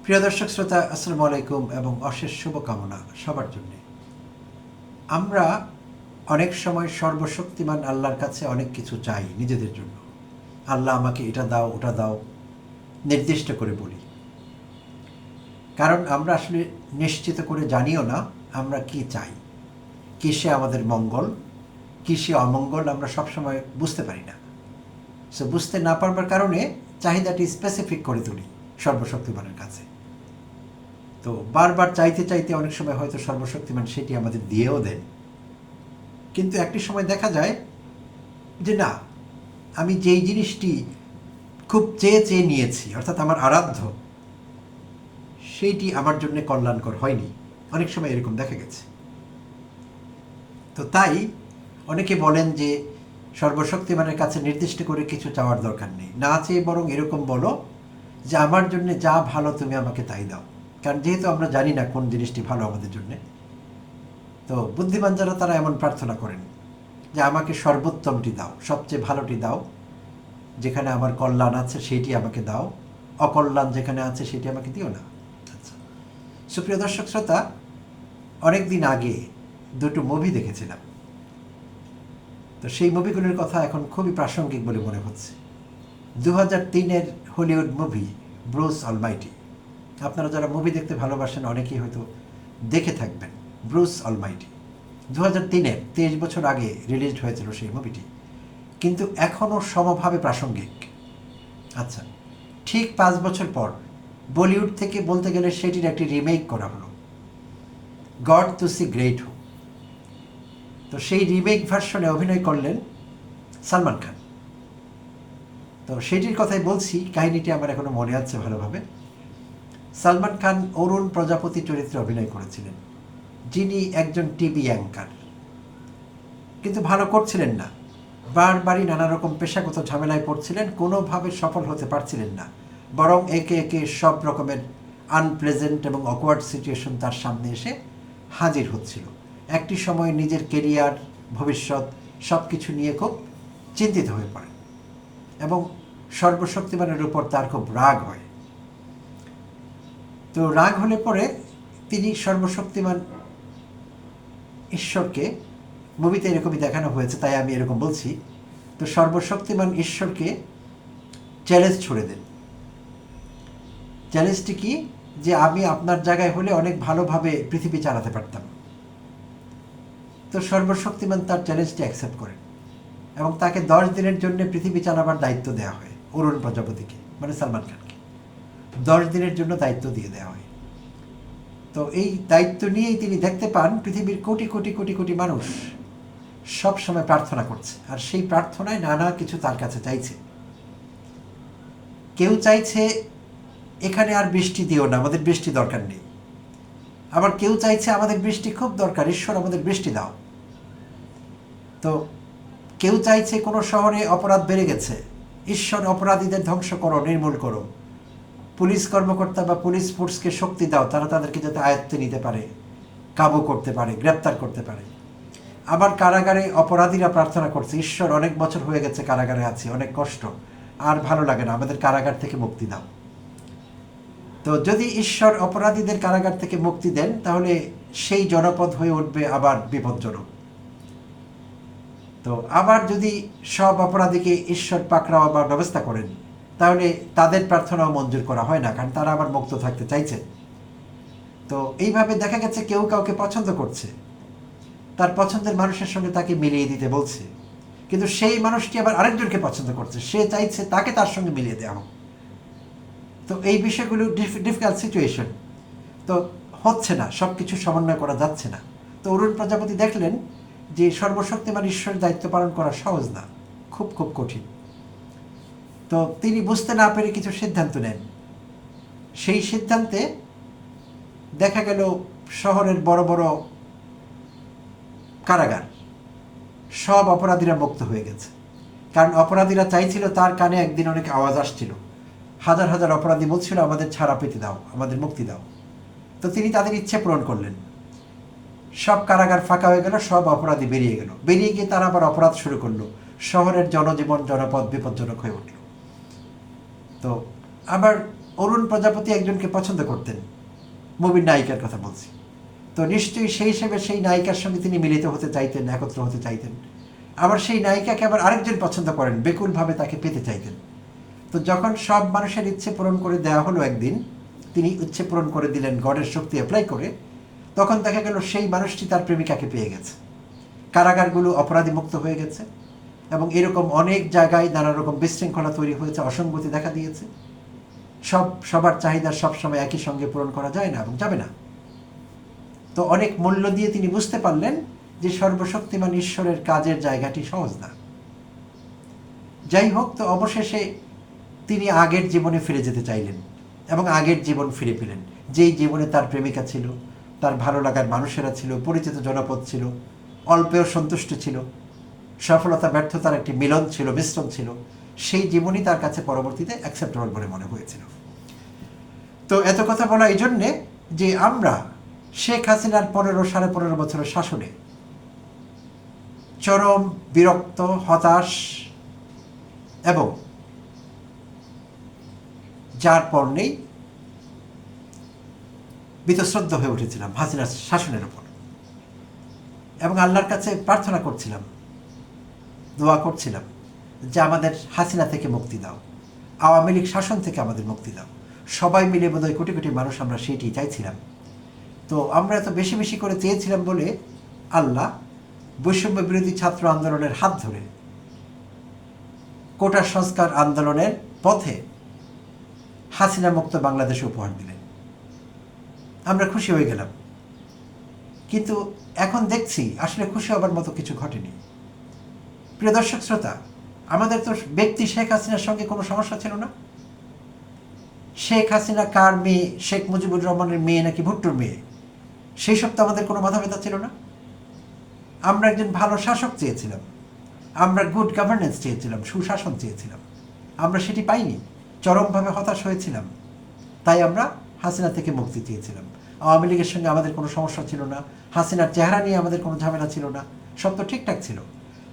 প্রিয় দর্শক শ্রোতা, আসসালামু আলাইকুম এবং অশেষ শুভকামনা সবার জন্য। আমরা অনেক সময় সর্বশক্তিমান আল্লাহর কাছে অনেক কিছু চাই নিজেদের জন্য। আল্লাহ আমাকে এটা দাও, ওটা দাও, নির্দিষ্ট করে বলি। কারণ আমরা আসলে নিশ্চিত করে জানিও না আমরা কি চাই, কিসে আমাদের মঙ্গল, কিসে অমঙ্গল আমরা সবসময় বুঝতে পারি না। সো বুঝতে না পারবার কারণে চাহিদাটি স্পেসিফিক করে তুলি সর্বশক্তিমানের কাছে। তো বারবার চাইতে চাইতে অনেক সময় হয়তো সর্বশক্তিমান সেটি আমাদের দিয়েও দেন, কিন্তু একটি সময় দেখা যায় যে না, আমি যেই জিনিসটি খুব চেয়ে চেয়ে নিয়েছি, অর্থাৎ আমার আরাধ্য, সেইটি আমার জন্য কল্যাণকর হয়নি। অনেক সময় এরকম দেখা গেছে। তো তাই অনেকে বলেন যে সর্বশক্তিমানের কাছে নির্দিষ্ট করে কিছু চাওয়ার দরকার নেই, না চেয়ে বরং এরকম বলো যে আমার জন্য যা ভালো তুমি আমাকে তাই দাও। কারণ যেহেতু আমরা জানি না কোন জিনিসটি ভালো আমাদের জন্যে, তো বুদ্ধিমান যারা তারা এমন প্রার্থনা করেন যে আমাকে সর্বোত্তমটি দাও, সবচেয়ে ভালোটি দাও, যেখানে আমার কল্যাণ আছে সেইটি আমাকে দাও, অকল্যাণ যেখানে আছে সেটি আমাকে দিও না। আচ্ছা, সুপ্রিয় দর্শক শ্রোতা, অনেক দিন আগে দুটো মুভি দেখেছিলাম। তো সেই মুভিগুলোর কথা এখন খুবই প্রাসঙ্গিক বলে মনে হচ্ছে। 2003-এর হলিউড মুভি ব্রুস অলমাইটি। আপনারা যারা মুভি দেখতে ভালোবাসেন অনেকেই হয়তো দেখে থাকবেন ব্রুস অলমাইটি। 2003-এর 23 বছর আগে রিলিজড হয়েছিল সেই মুভিটি, কিন্তু এখনও সমভাবে প্রাসঙ্গিক। আচ্ছা, ঠিক 5 বছর পর বলিউড থেকে বলতে গেলে সেটির একটি রিমেক করা হলো, গড টু সি গ্রেট হু। তো সেই রিমেক ভার্সনে অভিনয় করলেন সালমান খান। তো সেটির কথাই বলছি, কাহিনীটি আমার এখনো মনে আছে ভালোভাবে। সালমান খান অরুণ প্রজাপতি চরিত্রে অভিনয় করেছিলেন, যিনি একজন টিভি অ্যাঙ্কার, কিন্তু ভালো করছিলেন না। বারবারই নানা রকম পেশাগত ঝামেলায় পড়ছিলেন, কোনোভাবে সফল হতে পারছিলেন না, বরং একে একে সব রকমের আনপ্লেজেন্ট এবং অকওয়ার্ড সিচুয়েশন তার সামনে এসে হাজির হচ্ছিল। একটি সময় নিজের কেরিয়ার, ভবিষ্যৎ সব কিছু নিয়ে খুব চিন্তিত হয়ে পড়েন এবং সর্বশক্তিমানের উপর তার খুব রাগ হয়। তো রাগ হলে পরে তিনি সর্বশক্তিমান ঈশ্বরকে, মুভিতে এরকমই দেখানো হয়েছে তাই আমি এরকম বলছি, তো সর্বশক্তিমান ঈশ্বরকে চ্যালেঞ্জ ছুড়ে দেন। চ্যালেঞ্জটি কি, যে আমি আপনার জায়গায় হলে অনেক ভালোভাবে পৃথিবী চালাতে পারতাম। তো সর্বশক্তিমান তার চ্যালেঞ্জটি অ্যাকসেপ্ট করেন এবং তাকে 10 দিনের জন্য পৃথিবী চালাবার দায়িত্ব দেওয়া হয় অরুণ প্রজাপতিকে, মানে সালমান খানকে 10 দিনের জন্য দায়িত্ব দিয়ে দেওয়া হয়। তো এই দায়িত্ব নিয়েই তিনি দেখতে পান পৃথিবীর কোটি কোটি কোটি কোটি মানুষ সব সময় প্রার্থনা করছে, আর সেই প্রার্থনায় নানা কিছু তার কাছে চাইছে। কেউ চাইছে এখানে আর বৃষ্টি দিও না, আমাদের বৃষ্টি দরকার নেই। আবার কেউ চাইছে আমাদের বৃষ্টি খুব দরকার, ঈশ্বর আমাদের বৃষ্টি দাও। তো কেউ চাইছে কোনো শহরে অপরাধ বেড়ে গেছে, ঈশ্বর অপরাধীদের ধ্বংস করো, নির্মূল করো। পুলিশ কর্মকর্তা বা পুলিশ ফোর্সকে শক্তি দাও, তারা তাদেরকে যাতে আয়ত্তে নিতে পারে, কাবু করতে পারে, গ্রেপ্তার করতে পারে। আবার কারাগারে অপরাধীরা প্রার্থনা করছে, ঈশ্বর অনেক বছর হয়ে গেছে কারাগারে আছি, অনেক কষ্ট, আর ভালো লাগে না, আমাদের কারাগার থেকে মুক্তি দাও। তো যদি ঈশ্বর অপরাধীদের কারাগার থেকে মুক্তি দেন, তাহলে সেই জনপদ হয়ে উঠবে আবার বিপজ্জনক। তো আবার যদি সব অপরাধীকে ঈশ্বর পাকড়াও আবার ব্যবস্থা করেন, তাহলে তাদের প্রার্থনাও মঞ্জুর করা হয় না, কারণ তারা আবার মুক্ত থাকতে চাইছে। তো এইভাবে দেখা গেছে কেউ কাউকে পছন্দ করছে, তার পছন্দের মানুষের সঙ্গে তাকে মিলিয়ে দিতে বলছে, কিন্তু সেই মানুষটি আবার আরেকজনকে পছন্দ করছে, সে চাইছে তাকে তার সঙ্গে মিলিয়ে দেওয়া হোক। তো এই বিষয়গুলো ডিফিকাল্ট সিচুয়েশন, তো হচ্ছে না, সব কিছু সমন্বয় করা যাচ্ছে না। তো অরুণ প্রজাপতি দেখলেন যে সর্বশক্তিমান ঈশ্বরের দায়িত্ব পালন করা সহজ না, খুব খুব কঠিন। তো তিনি বুঝতে না পেরে কিছু সিদ্ধান্ত নেন। সেই সিদ্ধান্তে দেখা গেল শহরের বড় বড় কারাগার, সব অপরাধীরা মুক্ত হয়ে গেছে। কারণ অপরাধীরা চাইছিল, তার কানে একদিন অনেক আওয়াজ আসছিল, হাজার হাজার অপরাধী বলছিল আমাদের ছাড়া পেতে দাও, আমাদের মুক্তি দাও। তো তিনি তাদের ইচ্ছে পূরণ করলেন, সব কারাগার ফাঁকা হয়ে গেল, সব অপরাধী বেরিয়ে গেল। বেরিয়ে গিয়ে তারা আবার অপরাধ শুরু করলো, শহরের জনজীবন জনপদ বিপজ্জনক হয়ে উঠল। তো আবার অরুণ প্রজাপতি একজনকে পছন্দ করতেন, মুভির নায়িকার কথা বলছি। তো নিশ্চয়ই সেই হিসেবে সেই নায়িকার সঙ্গে তিনি মিলিত হতে চাইতেন, একত্র হতে চাইতেন। আবার সেই নায়িকাকে আবার আরেকজন পছন্দ করেন, বেকুলভাবে তাকে পেতে চাইতেন। তো যখন সব মানুষের ইচ্ছে পূরণ করে দেওয়া হলো একদিন, তিনি ইচ্ছে পূরণ করে দিলেন গডের শক্তি অ্যাপ্লাই করে, তখন দেখা গেল সেই মানুষটি তার প্রেমিকাকে পেয়ে গেছে। কারাগারগুলো অপরাধী মুক্ত হয়ে গেছে এবং এরকম অনেক জায়গায় নানা রকম বিশৃঙ্খলা তৈরি হয়েছে, অসঙ্গতি দেখা দিয়েছে। সবার চাহিদা সবসময় একই সঙ্গে পূরণ করা যায় না এবং যাবে না। তো অনেক মূল্য দিয়ে তিনি বুঝতে পারলেন যে সর্বশক্তিমান ঈশ্বরের কাজের জায়গাটি সহজ না। যাই হোক, তো অবশেষে তিনি আগের জীবনে ফিরে যেতে চাইলেন এবং আগের জীবন ফিরে পেলেন, যেই জীবনে তার প্রেমিকা ছিল, তার ভালো লাগার মানুষেরা ছিল, পরিচিত জনপদ ছিল, অল্পেও সন্তুষ্ট ছিল, সফলতা ব্যর্থতার একটি মিলন ছিল, মিশ্রণ ছিল। সেই জীবনই তার কাছে পরবর্তীতে অ্যাকসেপ্টেবল বলে মনে হয়েছিল। তো এত কথা বলা এই জন্যে যে আমরা শেখ হাসিনার 15-15.5 বছরের শাসনে চরম বিরক্ত, হতাশ এবং যার পর নেই বীতশ্রদ্ধ হয়ে উঠেছিলাম হাসিনার শাসনের উপর, এবং আল্লাহর কাছে প্রার্থনা করছিলাম, দোয়া করছিলাম যে আমাদের হাসিনা থেকে মুক্তি দাও, আওয়ামী লীগ শাসন থেকে আমাদের মুক্তি দাও। সবাই মিলে বোধহয় কোটি কোটি মানুষ আমরা সেইটি চাইছিলাম। তো আমরা এত বেশি বেশি করে চেয়েছিলাম বলে আল্লাহ বৈষম্য বিরোধী ছাত্র আন্দোলনের হাত ধরে কোটা সংস্কার আন্দোলনের পথে হাসিনা মুক্ত বাংলাদেশ উপহার দিলেন। আমরা খুশি হয়ে গেলাম, কিন্তু এখন দেখছি আসলে খুশি হবার মতো কিছু ঘটেনি। প্রিয় দর্শক শ্রোতা, আমাদের তো ব্যক্তি শেখ হাসিনার সঙ্গে কোনো সমস্যা ছিল না। শেখ হাসিনা কার মেয়ে, শেখ মুজিবুর রহমানের মেয়ে নাকি ভুট্টোর মেয়ে, সেই সব তো আমাদের কোনো মাথা ব্যথা ছিল না। আমরা একজন ভালো শাসক চেয়েছিলাম, আমরা গুড গভর্নেন্স চেয়েছিলাম, সুশাসন চেয়েছিলাম। আমরা সেটি পাইনি, চরমভাবে হতাশ হয়েছিলাম। তাই আমরা হাসিনা থেকে মুক্তি চেয়েছিলাম। আওয়ামী লীগের সঙ্গে আমাদের কোনো সমস্যা ছিল না, হাসিনার চেহারা নিয়ে আমাদের কোনো ঝামেলা ছিল না, সব তো ঠিকঠাক ছিল।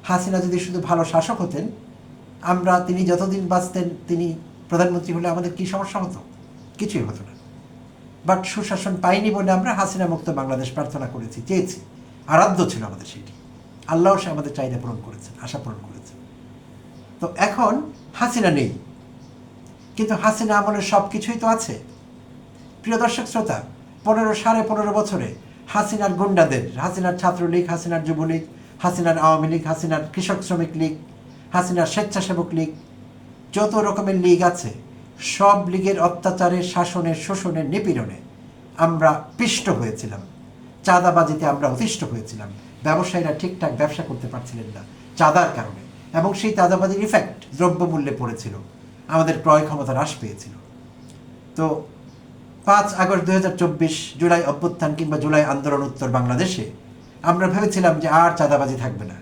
হাসিনা যদি শুধু ভালো শাসক হতেন, তিনি যতদিন বাঁচতেন, তিনি প্রধানমন্ত্রী হলে আমাদের কী সমস্যা হতো? কিছুই হতো না। বাট সুশাসন পাইনি বলে আমরা হাসিনা মুক্ত বাংলাদেশ প্রার্থনা করেছি, চেয়েছি, আরাধ্য ছিল আমাদের সেটি। আল্লাহ সে আমাদের চাহিদা পূরণ করেছেন, আশা পূরণ করেছেন। তো এখন হাসিনা নেই, কিন্তু হাসিনা আমলের সব কিছুই তো আছে। প্রিয় দর্শক শ্রোতা, 15-15.5 বছরে হাসিনার গুন্ডাদের, হাসিনার ছাত্রলীগ, হাসিনার যুবলীগ, হাসিনার আওয়ামী লীগ, হাসিনার কৃষক শ্রমিক লীগ, হাসিনার স্বেচ্ছাসেবক লীগ, যত রকমের লীগ আছে, সব লীগের অত্যাচারের, শাসনের, শোষণের, নিপীড়নে আমরা পিষ্ট হয়েছিলাম। চাঁদাবাজিতে আমরা অতিষ্ঠ হয়েছিলাম। ব্যবসায়ীরা ঠিকঠাক ব্যবসা করতে পারছিলেন না চাঁদার কারণে, এবং সেই চাঁদাবাজির ইফেক্ট দ্রব্যমূল্যে পড়েছিল, আমাদের ক্রয় ক্ষমতা হ্রাস পেয়েছিল। তো 5 আগস্ট 2024 জুলাই অভ্যুত্থান কিংবা জুলাই আন্দোলন উত্তর বাংলাদেশে আমরা ভেবেছিলাম যে আর চাঁদাবাজি থাকবে না,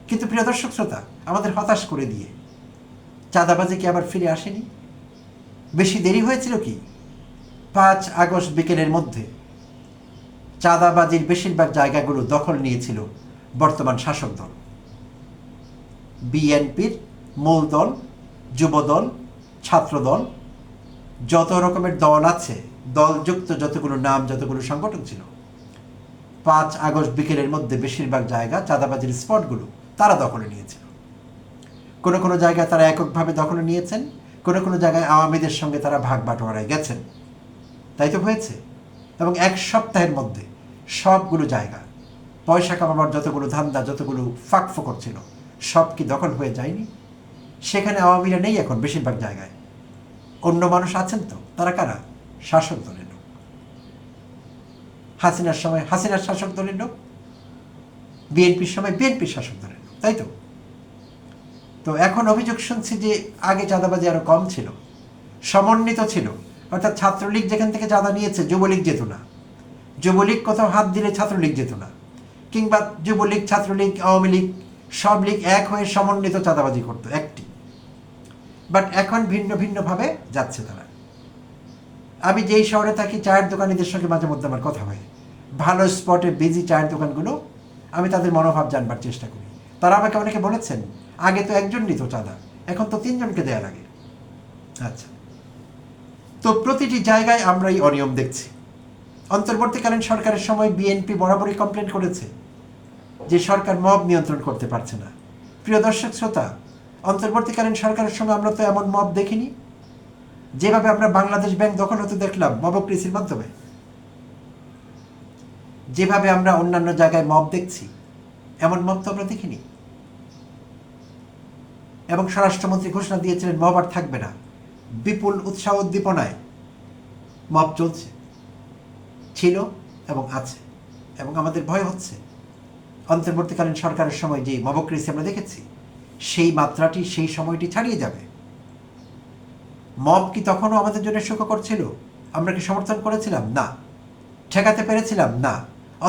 কিন্তু প্রিয় দর্শক শ্রোতা, আমাদের হতাশ করে দিয়ে চাঁদাবাজি কি আবার ফিরে আসেনি? বেশি দেরি হয়েছিল কি? 5 আগস্ট বিকেলের মধ্যে চাঁদাবাজির বেশিরভাগ জায়গাগুলো দখল নিয়েছিল বর্তমান শাসক দল, বিএনপির মূল দল, যুবদল, ছাত্রদল, যত রকমের দল আছে, দলযুক্ত যতগুলো নাম, যতগুলো সংগঠন ছিল, 5 আগস্ট বিকেলের মধ্যে বেশিরভাগ জায়গা চাঁদাবাজির স্পটগুলো তারা দখলে নিয়েছিল। কোনো কোনো জায়গায় তারা এককভাবে দখলে নিয়েছেন, কোনো কোনো জায়গায় আওয়ামীদের সঙ্গে তারা ভাগ বাটোয়ারায় গেছেন। তাই তো হয়েছে। এবং 1 সপ্তাহের মধ্যে সবগুলো জায়গা, পয়সা কামাবার যতগুলো ধান্দা, যতগুলো ফাঁক ফোকর ছিল, সব কি দখল হয়ে যায়নি? সেখানে আওয়ামীরা নেই এখন বেশিরভাগ জায়গায়। অন্য মানুষ আছেন তো, তারা কারা? শাসক দলের লোক। হাসিনার সময় হাসিনার শাসক দলের লোক, বিএনপির সময় বিএনপির শাসক দলের লোক, তাই তো? তো এখন অভিযোগ শুনছি যে আগে চাঁদাবাজি আরো কম ছিল, সমন্বিত ছিল, অর্থাৎ ছাত্রলীগ যেখান থেকে চাঁদা নিয়েছে যুবলীগ যেত না, যুবলীগ কোথাও হাত দিলে ছাত্রলীগ যেত না, কিংবা যুবলীগ, ছাত্রলীগ, আওয়ামী লীগ সব লীগ এক হয়ে সমন্বিত চাঁদাবাজি করতো একটি। বাট এখন ভিন্ন ভিন্নভাবে যাচ্ছে তারা। আমি যেই শহরে থাকি, চায়ের দোকানিদের সঙ্গে মাঝে মধ্যে আমার কথা হয়, ভালো স্পটে বিজি চায়ের দোকানগুলো, আমি তাদের মনোভাব জানবার চেষ্টা করি। তারা আমাকে অনেকে বলেছেন, আগে তো একজন নিত চাঁদা, এখন তো 3 জনকে দেয়া লাগে। আচ্ছা, তো প্রতিটি জায়গায় আমরা এই অনিয়ম দেখছি। অন্তর্বর্তীকালীন সরকারের সময় বিএনপি বরাবরই কমপ্লেন করেছে যে সরকার মব নিয়ন্ত্রণ করতে পারছে না। প্রিয় দর্শক শ্রোতা, অন্তর্বর্তীকালীন সরকারের সময় আমরা তো এমন মব দেখিনি। যেভাবে আমরা বাংলাদেশ ব্যাংক দখল হতে দেখলাম মবক্রেসির মাধ্যমে, যেভাবে আমরা অন্যান্য জায়গায় মব দেখছি, এমন মব তো আমরা দেখিনি। এবং স্বরাষ্ট্রমন্ত্রী ঘোষণা দিয়েছিলেন মব আর থাকবে না। বিপুল উৎসাহ উদ্দীপনায় মব চলছে, ছিল এবং আছে, এবং আমাদের ভয় হচ্ছে অন্তর্বর্তীকালীন সরকারের সময় যে মবক্রেসি আমরা দেখেছি সেই মাত্রাটি, সেই সময়টি ছাড়িয়ে যাবে। মব কি তখনও আমাদের জন্য সুখকর ছিল? আমরা কি সমর্থন করেছিলাম? না। ঠেকাতে পেরেছিলাম? না।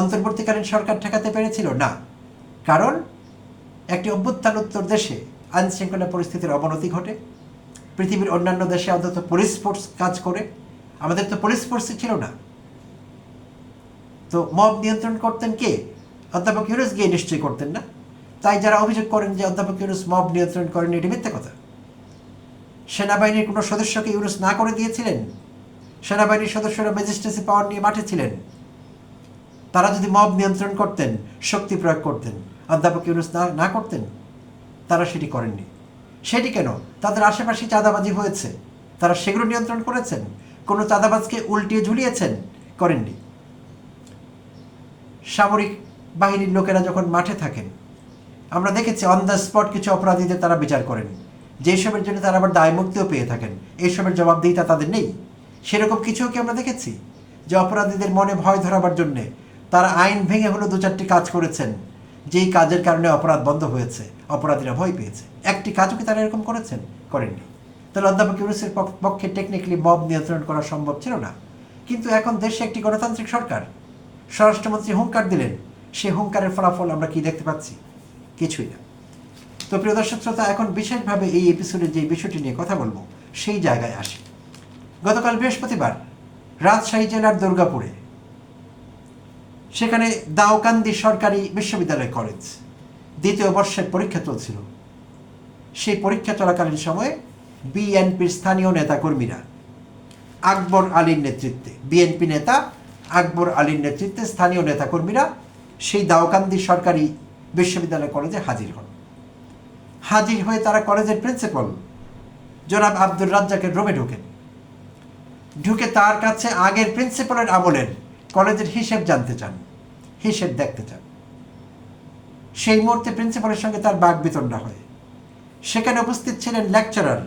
অন্তর্বর্তীকালীন সরকার ঠেকাতে পেরেছিল? না। কারণ একটি অভ্যুত্থানোত্তর দেশে আইনশৃঙ্খলা পরিস্থিতির অবনতি ঘটে। পৃথিবীর অন্যান্য দেশে অন্তত পুলিশ ফোর্স কাজ করে, আমাদের তো পুলিশ ফোর্সই ছিল না। তো মব নিয়ন্ত্রণ করতেন কে? অধ্যাপক ইউনূস গিয়ে নিশ্চয়ই করতেন না। তাই যারা অভিযোগ করেন যে অধ্যাপক ইউনূস মব নিয়ন্ত্রণ করেন, এটি মিথ্যে কথা। সেনাবাহিনীর কোনো সদস্যকে ইউনূস না করে দিয়েছিলেন? সেনাবাহিনীর সদস্যরা ম্যাজিস্ট্রেসি পাওয়ার নিয়ে মাঠে ছিলেন। তারা যদি মব নিয়ন্ত্রণ করতেন, শক্তি প্রয়োগ করতেন, অধ্যাপক ইউনূস না করতেন? তারা সেটি করেননি। সেটি কেন? তাদের আশেপাশে চাঁদাবাজি হয়েছে, তারা সেগুলো নিয়ন্ত্রণ করেছেন? কোনো চাঁদাবাজকে উল্টিয়ে ঝুলিয়েছেন? করেননি। সামরিক বাহিনীর লোকেরা যখন মাঠে থাকেন, আমরা দেখেছি অন দ্য স্পট কিছু অপরাধীদের তারা বিচার করেন, যেসবের জন্য তারা আবার দায়মুক্তিও পেয়ে থাকেন। এইসবের জবাবদিহিতা তাদের নেই। সেরকম কিছুও কি আমরা দেখেছি যে অপরাধীদের মনে ভয় ধরাবার জন্যে তারা আইন ভেঙে হলো দু চারটি কাজ করেছেন, যেই কাজের কারণে অপরাধ বন্ধ হয়েছে, অপরাধীরা ভয় পেয়েছে? একটি কাজও কি তারা এরকম করেছেন? করেননি। তাহলে অধ্যাপক ইউনূসের পক্ষে টেকনিক্যালি মব নিয়ন্ত্রণ করা সম্ভব ছিল না। কিন্তু এখন দেশে একটি গণতান্ত্রিক সরকার, স্বরাষ্ট্রমন্ত্রী হুঙ্কার দিলেন, সে হুঙ্কারের ফলাফল আমরা কি দেখতে পাচ্ছি? কিছুই না। তো প্রিয় দর্শক শ্রোতা, এখন বিশেষভাবে এই এপিসোডে যে বিষয়টি নিয়ে কথা বলবো সেই জায়গায় আসি। গতকাল বৃহস্পতিবার রাজশাহী জেলার দুর্গাপুরে, সেখানে দাউকান্দি সরকারি বিশ্ববিদ্যালয় কলেজ দ্বিতীয় বর্ষের পরীক্ষা চলছিল। সেই পরীক্ষা চলাকালীন সময়ে বিএনপির স্থানীয় নেতাকর্মীরা আকবর আলীর নেতৃত্বে, বিএনপি নেতা আকবর আলীর নেতৃত্বে স্থানীয় নেতাকর্মীরা সেই দাউকান্দি সরকারি বিশ্ববিদ্যালয় কলেজে হাজির হন। হাজির হয়ে তারা কলেজের প্রিন্সিপাল জনাব আব্দুর রাজ্জাকের রুমে ঢুকে তার কাছে আগের প্রিন্সিপালের আমলের কলেজের হিসেব জানতে চান, হিসেব দেখতে চান। সেই মুহূর্তে প্রিন্সিপালের সঙ্গে তার বাক বিতণ্ডা হয়। সেখানে উপস্থিত ছিলেন লেকচারার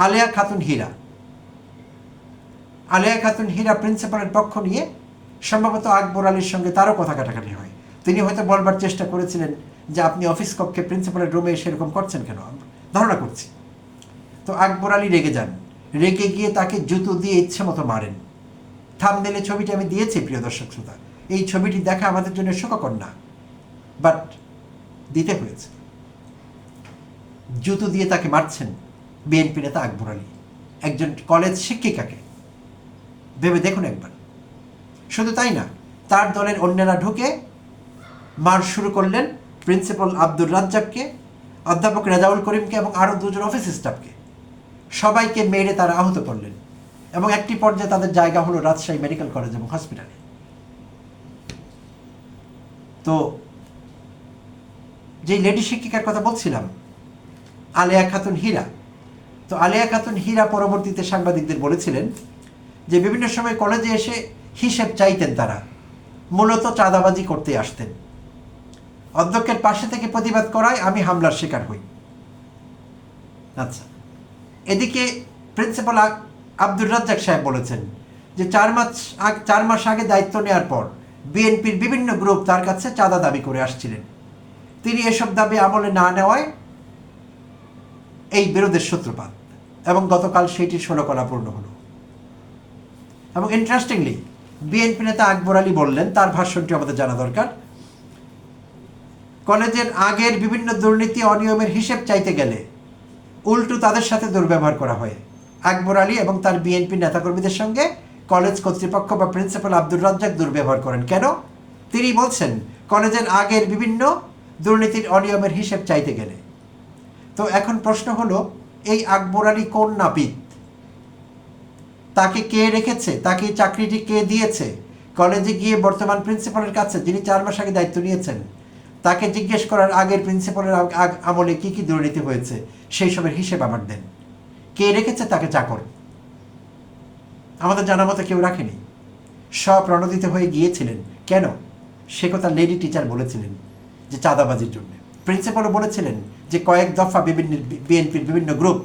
আলেয়া খাতুন হীরা। আলেয়া খাতুন হীরা প্রিন্সিপালের পক্ষ নিয়ে সম্ভবত আকবর আলীর সঙ্গে তারও কথা কাটাকাটি হয়। তিনি হয়তো বলবার চেষ্টা করেছিলেন যে আপনি অফিস কক্ষে প্রিন্সিপালের রুমে সেরকম করছেন কেন, ধারণা করছি। তো আকবর আলী রেগে যান, রেগে গিয়ে তাকে জুতো দিয়ে ইচ্ছে মতো মারেন। থাম্বনেইলে ছবিটি আমি দিয়েছি প্রিয় দর্শক শ্রোতা। এই ছবিটি দেখা আমাদের জন্য সুখকর না, বাট দিতে হয়েছে। জুতো দিয়ে তাকে মারছেন বিএনপি নেতা আকবর আলী, একজন কলেজ শিক্ষিকাকে। ভেবে দেখুন একবার। শুধু তাই না, তার দলের অন্যরা ঢুকে মার শুরু করলেন প্রিন্সিপাল আব্দুর রাজ্জাককে, অধ্যাপক রেজাউল করিমকে এবং আরও দুজন অফিস স্টাফকে। সবাইকে মেরে তারা আহত করলেন এবং একটি পর্যায়ে তাদের জায়গা হলো রাজশাহী মেডিকেল কলেজ এবং হসপিটালে। তো যেই লেডি শিক্ষিকার কথা বলছিলাম, আলেয়া খাতুন হীরা, তো আলেয়া খাতুন হীরা পরবর্তীতে সাংবাদিকদের বলেছিলেন যে বিভিন্ন সময় কলেজে এসে হিসেব চাইতেন তারা, মূলত চাঁদাবাজি করতে আসতেন। অধ্যক্ষের পাশে থেকে প্রতিবাদ করায় আমি হামলার শিকার হই। আচ্ছা, এদিকে প্রিন্সিপাল আব্দুর রাজ্জাক সাহেব বলেছেন যে 4 মাস আগে দায়িত্ব নেওয়ার পর বিএনপির বিভিন্ন গ্রুপ তার কাছে চাঁদা দাবি করে আসছিলেন। তিনি এসব দাবি আমলে না নেওয়ায় এই বিরোধের সূত্রপাত, এবং গতকাল সেইটির 16 কলা পূর্ণ হলো। এবং ইন্টারেস্টিংলি বিএনপি নেতা আকবর আলী বললেন, তার ভাষণটি আমাদের জানা দরকার, কলেজের আগের বিভিন্ন দুর্নীতি অনিয়মের হিসেব চাইতে গেলে উল্টো তাদের সাথে দুর্ব্যবহার করা হয়। আকবর আলী এবং তার বিএনপি নেতাকর্মীদের সঙ্গে কলেজ কর্তৃপক্ষ বা প্রিন্সিপাল আব্দুর রাজ্জাক দুর্ব্যবহার করেন। কেন? তিনি বলছেন কলেজের আগের বিভিন্ন দুর্নীতির অনিয়মের হিসেব চাইতে গেলে। তো এখন প্রশ্ন হলো, এই আকবর আলী কোন নাপিত? তাকে কে রেখেছে, তাকে চাকরিটি কে দিয়েছে, কলেজে গিয়ে বর্তমান প্রিন্সিপালের কাছে যিনি 4 মাস আগে দায়িত্ব নিয়েছেন তাকে জিজ্ঞেস করার আগের প্রিন্সিপালের আমলে কি কি দুর্নীতি হয়েছে সেই সবের হিসেব আমার দেন। কে রেখেছে তাকে চাকর? আমাদের জানা মতো কেউ রাখেনি। স্বপ্রণোদিত হয়ে গিয়েছিলেন কেন? সে কথা লেডি টিচার বলেছিলেন যে চাঁদাবাজির জন্য। প্রিন্সিপালও বলেছিলেন যে কয়েক দফা বিভিন্ন বিএনপির বিভিন্ন গ্রুপ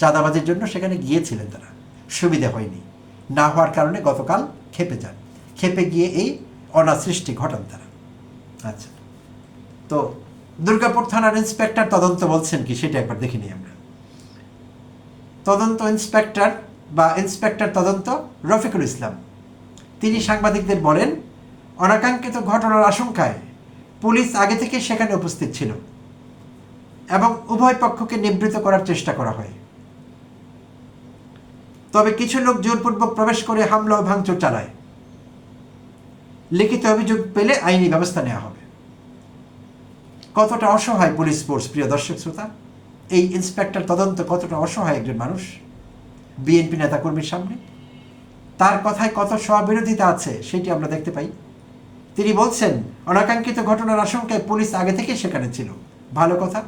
চাঁদাবাজির জন্য সেখানে গিয়েছিলেন, তারা সুবিধা হয়নি, না হওয়ার কারণে গতকাল খেপে যান, খেপে গিয়ে এই অনাসৃষ্টি ঘটান তারা। আচ্ছা, তো দুর্গাপুর থানার ইন্সপেক্টর তদন্ত বলছেন কি সেটা একবার দেখে নিই আমরা। তদন্ত ইন্সপেক্টর বা ইন্সপেক্টর তদন্ত রফিকুল ইসলাম তিনি সাংবাদিকদের বলেন, অনাকাঙ্ক্ষিত ঘটনার আশঙ্কায় পুলিশ আগে থেকে সেখানে উপস্থিত ছিল এবং উভয় পক্ষকে নিবৃত করার চেষ্টা করা হয়। তবে কিছু লোক জোরপূর্বক প্রবেশ করে হামলা ও ভাঙচুর চালায়। লিখিত অভিযোগ পেলে আইনি ব্যবস্থা নেওয়া হবে। কতটা অসহায় পুলিশ ফোর্স, প্রিয় দর্শক শ্রোতা! এই ইন্সপেক্টর তদন্ত কতটা অসহায় একজন মানুষ বিএনপি নেতাকর্মীর সামনে। তার কথায় কত স্ববিরোধিতা আছে সেটি আমরা দেখতে পাই। তিনি বলছেন, অনাকাঙ্ক্ষিত ঘটনার আশঙ্কায় পুলিশ আগে থেকেই সেখানে ছিল। ভালো কথা,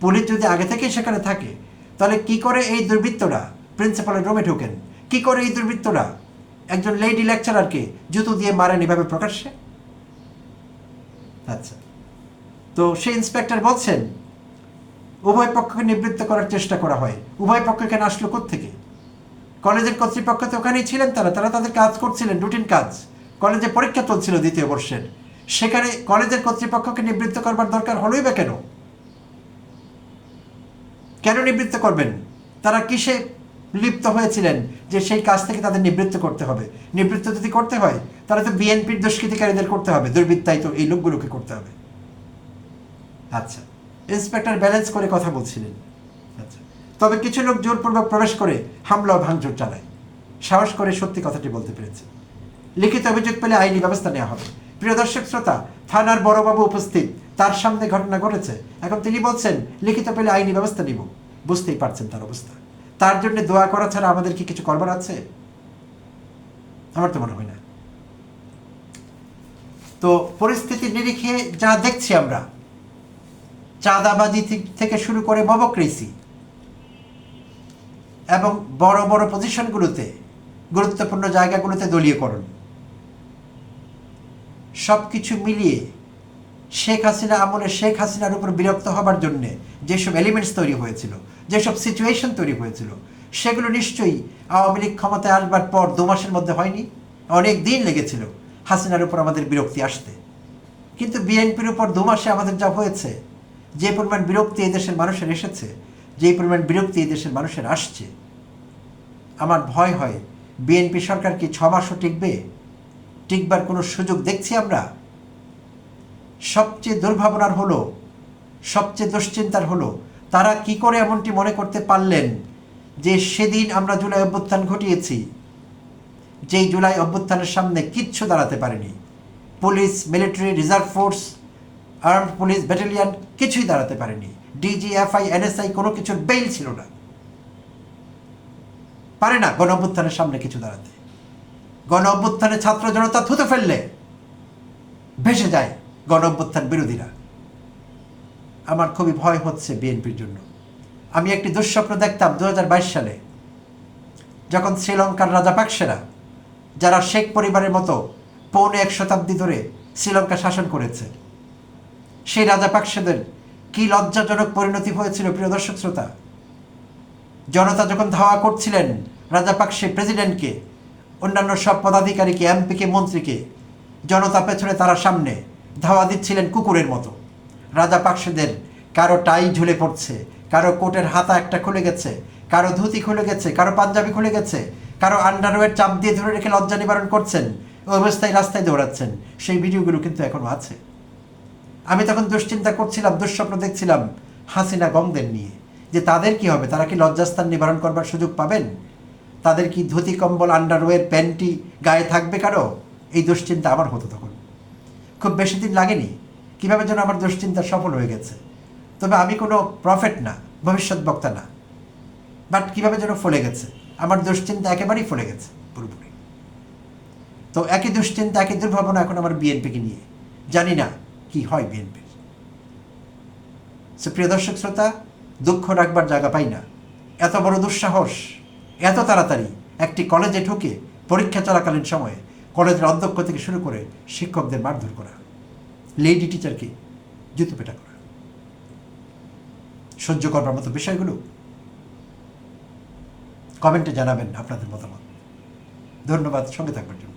পুলিশ যদি আগে থেকেই সেখানে থাকে তাহলে কি করে এই দুর্বৃত্তরা প্রিন্সিপালের রুমে ঢোকেন? কি করে এই দুর্বৃত্তরা একজন লেডি লেকচারারকে জুতো দিয়ে মারেন এভাবে প্রকাশ্যে? আচ্ছা, তো সেই ইন্সপেক্টর বলছেন উভয় পক্ষকে নিবৃত্ত করার চেষ্টা করা হয়। উভয় পক্ষ এখানে আসলো কোত্থেকে? কলেজের কর্তৃপক্ষ তো ওখানেই ছিলেন, তারা তাদের কাজ করছিলেন, রুটিন কাজ। কলেজে পরীক্ষা চলছিল 2য় বর্ষের, সেখানে কলেজের কর্তৃপক্ষকে নিবৃত্ত করবার দরকার হলোই বা কেন? কেন নিবৃত্ত করবেন? তারা কিসে লিপ্ত হয়েছিলেন যে সেই কাজ থেকে তাদের নিবৃত্ত করতে হবে? নিবৃত্ত যদি করতে হয় তাহলে তো বিএনপির দুষ্কৃতিকারীদের করতে হবে, দুর্বৃত্তায়িত এই লোকগুলোকে করতে হবে। আচ্ছা, ইন্সপেক্টর ব্যালেন্স করে কথা বলছিলেন। আচ্ছা, তবে কিছু লোক জোরপূর্বক প্রবেশ করে হামলা ও ভাঙচুর চালায়। সাহস করে সত্যি কথাটি বলতে পেরেছে। লিখিত অভিযোগ পেলে আইনি ব্যবস্থা নেওয়া হবে। প্রিয় দর্শক শ্রোতা, থানার বড়বাবু উপস্থিত, তার সামনে ঘটনা ঘটেছে, এখন তিনি বলছেন লিখিত পেলে আইনি ব্যবস্থা নিব। বুঝতেই পারছেন তার অবস্থা। তার জন্য দোয়া করা ছাড়া আমাদের কি কিছু করবার আছে? আমার তো মনে হয় না। তো পরিস্থিতির নিরিখে যা দেখছি আমরা, চাঁদাবাজি থেকে শুরু করে মবক্রেসি এবং বড় বড় পজিশনগুলোতে, গুরুত্বপূর্ণ জায়গাগুলোতে দলীয়করণ, সব কিছু মিলিয়ে শেখ হাসিনা আমলে শেখ হাসিনার উপর বিরক্ত হবার জন্য যেসব এলিমেন্টস তৈরি হয়েছিল, যেসব সিচুয়েশন তৈরি হয়েছিল, সেগুলো নিশ্চয়ই আওয়ামী লীগ ক্ষমতায় আসবার পর 2 মাসের মধ্যে হয়নি। অনেক দিন লেগেছিল হাসিনার উপর আমাদের বিরক্তি আসতে। কিন্তু বিএনপির উপর 2 মাসে আমাদের যা হয়েছে, যে পরিমাণ বিরক্তি এই দেশের মানুষের এসেছে, যে পরিমাণ বিরক্তি এই দেশের মানুষের আসছে, আমার ভয় হয় বিএনপি সরকার কি 6 মাসও টিকবে? টিকবার কোনো সুযোগ দেখছি আমরা? সবচেয়ে দুর্ভাবনার হলো, সবচেয়ে দুশ্চিন্তার হলো, তারা কি করে এমনটি মনে করতে পারলেন যে সেদিন আমরা জুলাই অভ্যুত্থান ঘটিয়েছি, যেই জুলাই অভ্যুত্থানের সামনে কিচ্ছু দাঁড়াতে পারেনি। Police, military, reserve force, armed police battalion কিছুই দাঁড়াতে পারেনি। ডিজিএফআই, এনএসআই কোনো কিছুর বেইল ছিল না, পারে না গণ অভ্যুত্থানের সামনে কিছু দাঁড়াতে। গণ অভ্যুত্থানে ছাত্র জনতা থুতু ফেললে ভেসে যায় গণ অভ্যুত্থান বিরোধীরা। আমার খুবই ভয় হচ্ছে বিএনপির জন্য। আমি একটি দুঃস্বপ্ন দেখতাম 2022 সালে, যখন শ্রীলঙ্কার রাজাপাকসেরা, যারা শেখ পরিবারের মতো 1.25 শতাব্দী ধরে শ্রীলঙ্কা শাসন করেছে, সেই রাজাপাকসেদের কি লজ্জাজনক পরিণতি হয়েছিল প্রিয় দর্শক শ্রোতা। জনতা যখন ধাওয়া করছিলেন রাজাপাকসে প্রেসিডেন্টকে, অন্যান্য সব পদাধিকারীকে, এমপিকে, মন্ত্রীকে, জনতা পেছনে তারা সামনে ধাওয়া দিচ্ছিলেন কুকুরের মতো। রাজাপাকসেদের কারো টাই ঝুলে পড়ছে, কারো কোটের হাতা একটা খুলে গেছে, কারো ধুতি খুলে গেছে, কারো পাঞ্জাবি খুলে গেছে, কারো আন্ডারওয়্যার চাপ দিয়ে ধরে রেখে লজ্জা নিবারণ করছেন, ওই অবস্থায় রাস্তায় দৌড়াচ্ছেন। সেই ভিডিওগুলো কিন্তু এখনো আছে। আমি তখন দুশ্চিন্তা করছিলাম, দুঃস্বপ্ন দেখছিলাম হাসিনা গমদের নিয়ে, যে তাদের কি হবে, তারা কি লজ্জাস্থান নিবারণ করবার সুযোগ পাবেন? তাদের কি ধুতি, কম্বল, আন্ডারওয়্যার, প্যান্টি গায়ে থাকবে কারো? এই দুশ্চিন্তা আমার হতো তখন। খুব বেশি দিন লাগেনি, কীভাবে যেন আমার দুশ্চিন্তা সফল হয়ে গেছে। তবে আমি কোনো প্রফেট না, ভবিষ্যৎ বক্তা না, বাট কীভাবে যেন ফলে গেছে। আমার দুশ্চিন্তা একেবারেই ফলে গেছে পুরোপুরি। তো একই দুশ্চিন্তা, একই দুর্ভাবনা এখন আমার বিএনপিকে নিয়ে, জানি না কি হয় বিএনপির। প্রিয় দর্শক শ্রোতা, দুঃখ রাখবার জায়গা পাই না। এত বড় দুঃসাহস, এত তাড়াতাড়ি একটি কলেজে ঢুকে পরীক্ষা চলাকালীন সময়ে কলেজের অধ্যক্ষ থেকে শুরু করে শিক্ষকদের মারধর করা, লেডি টিচারকে জুতো পেটা করা, সহ্য করবার মতো বিষয়গুলো? কমেন্টে জানাবেন আপনাদের মতামত। ধন্যবাদ সঙ্গে থাকবার জন্য।